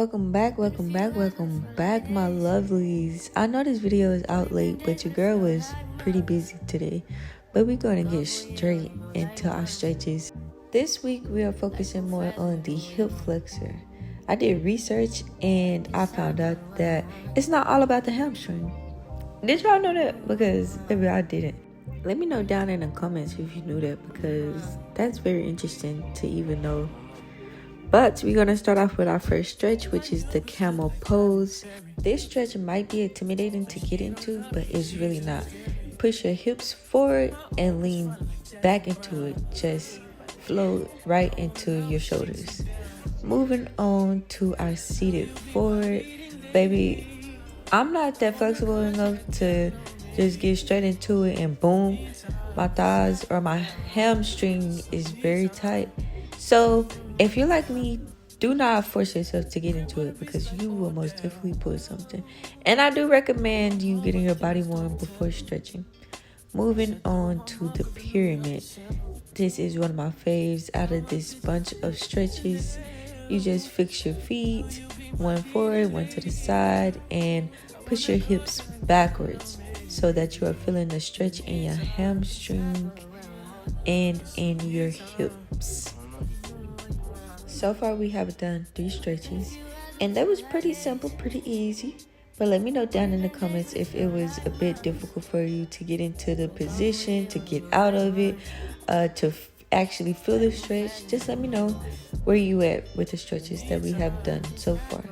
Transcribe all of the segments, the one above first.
Welcome back, my lovelies. I know this video is out late, but your girl was pretty busy today. But we're going to get straight into our stretches. This week, we are focusing more on the hip flexor. I did research and I found out that it's not all about the hamstring. Did y'all know that? Because maybe I didn't. Let me know down in the comments if you knew that, because that's very interesting to even know. But we're going to start off with our first stretch, which is the Camel Pose. This stretch might be intimidating to get into, but it's really not. Push your hips forward and lean back into it. Just float right into your shoulders. Moving on to our seated forward. Baby, I'm not that flexible enough to just get straight into it and boom. My thighs or my hamstring is very tight. So if you're like me, do not force yourself to get into it, because you will most definitely pull something. And I do recommend you getting your body warm before stretching. Moving on to the pyramid. This is one of my faves out of this bunch of stretches. You just fix your feet, one forward, one to the side, and push your hips backwards so that you are feeling the stretch in your hamstring and in your hips. So far, we have done 3 stretches, and that was pretty simple, pretty easy. But let me know down in the comments if it was a bit difficult for you to get into the position, to get out of it, to actually feel the stretch. Just let me know where you at with the stretches that we have done so far.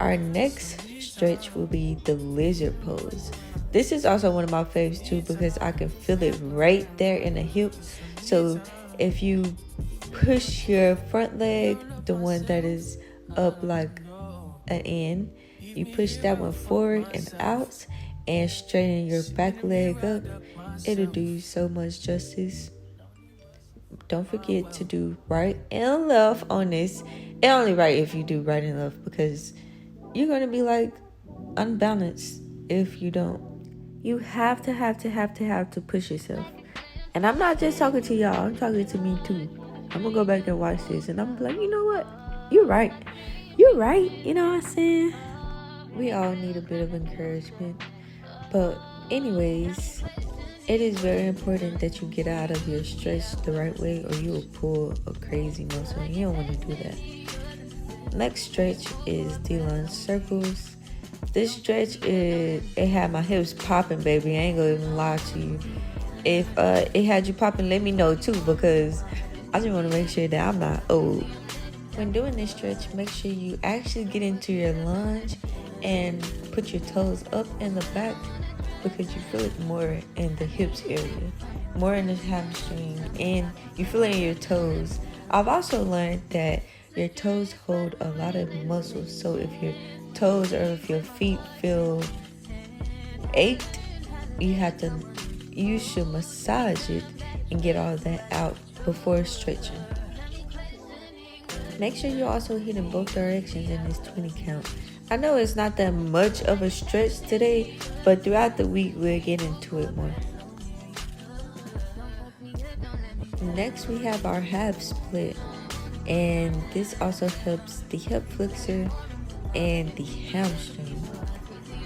Our next stretch will be the lizard pose. This is also one of my faves too, because I can feel it right there in the hip. So if you push your front leg, the one that is up like an N, you push that one forward and out and straighten your back leg up. It'll do you so much justice. Don't forget to do right and left on this. It's only right if you do right and left, because you're going to be like unbalanced if you don't. You have to push yourself. And I'm not just talking to y'all, I'm talking to me too. I'm going to go back and watch this and I'm like, you know what? You're right. You know what I'm saying? We all need a bit of encouragement. But anyways, it is very important that you get out of your stretch the right way, or you will pull a crazy muscle and you don't want to do that. Next stretch is Deon Circles. This stretch, it had my hips popping, baby. I ain't gonna even lie to you. If it had you popping, let me know too, because I just want to make sure that I'm not old. When doing this stretch, make sure you actually get into your lunge and put your toes up in the back, because you feel it more in the hips area, more in the hamstring, and you feel it in your toes. I've also learned that your toes hold a lot of muscles, so if your toes or if your feet feel ached, you should massage it and get all that out before stretching. Make sure you also hit in both directions in this 20 count. I know it's not that much of a stretch today, but throughout the week we'll get into it more. Next, we have our half split, and this also helps the hip flexor and the hamstring.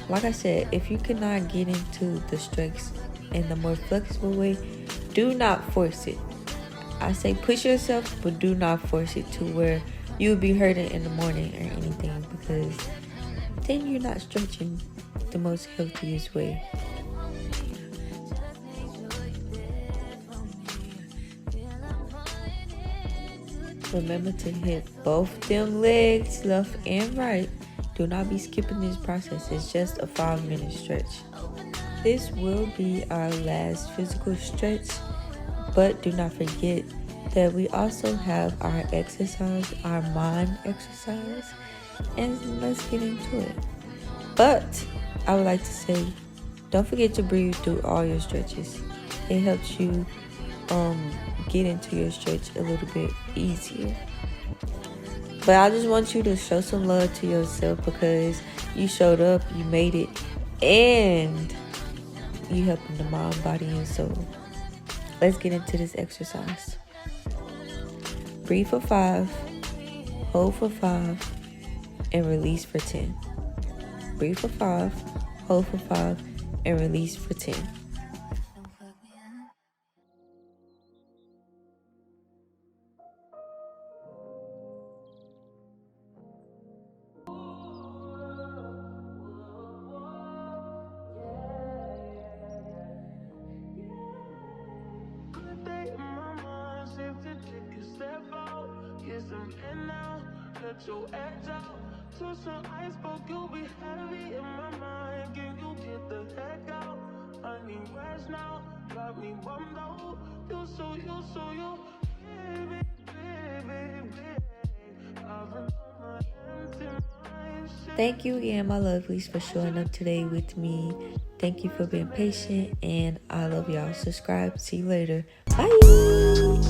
Like I said, if you cannot get into the stretch in the more flexible way, do not force it. I say push yourself, but do not force it to where you'll be hurting in the morning or anything, because then you're not stretching the most healthiest way. Remember to hit both them legs, left and right. Do not be skipping this process. It's just a 5-minute stretch. This will be our last physical stretch, but do not forget that we also have our exercise, our mind exercise, and let's get into it. But I would like to say, don't forget to breathe through all your stretches. It helps you get into your stretch a little bit easier. But I just want you to show some love to yourself, because you showed up, you made it, and you helping the mind, body, and soul. Let's get into this exercise. Breathe for 5, hold for 5, and release for 10. Breathe for 5, hold for 5, and release for 10. Let your edge out. To some iceberg, you'll be heavy in my mind. Can you get the heck out? I need rest now. Got me bummed out. You so baby, baby, baby. I've been on my empty mind. Thank you again, my lovelies, for showing up today with me. Thank you for being patient, and I love y'all. Subscribe. See you later. Bye.